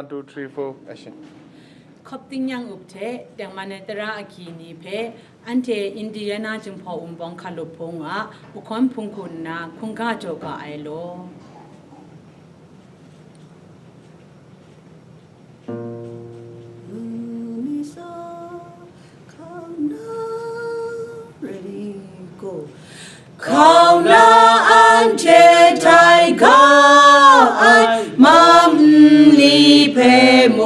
1 2 3 4 action ขอบติงยังอุบเทแต่มันตระอากีนีเพอันเทอินเดียนาจึงพออุบองคาลุพงอ่ะบุคคลพุงคุณนาคุงกาโจกาไอโลเขานาอันเชไทยก็ไอมัมลีเพม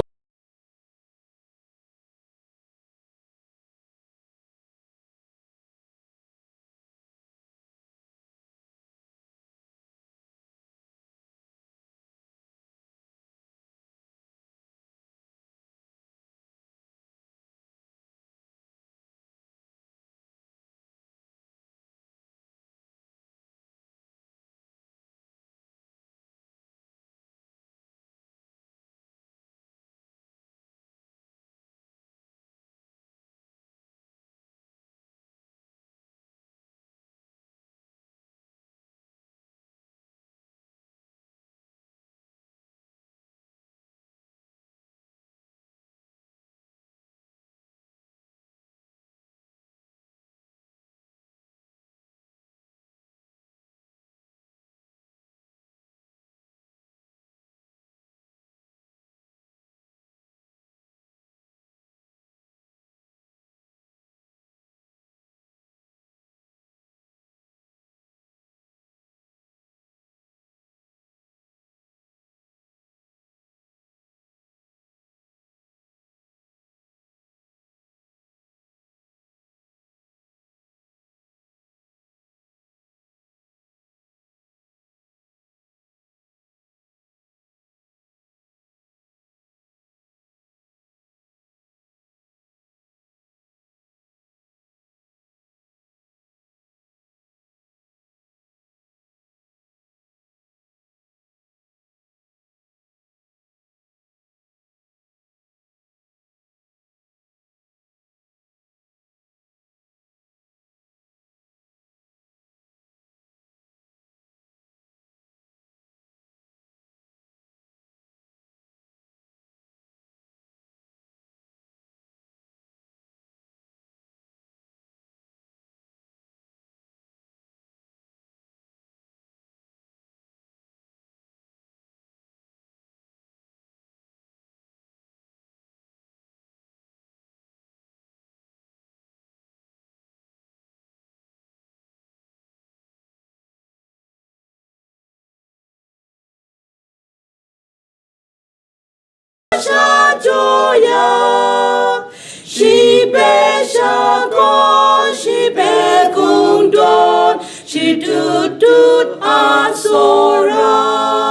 ชาโจยาชีเปชาโกชีเปกุงดอนชีดูดอาโซรา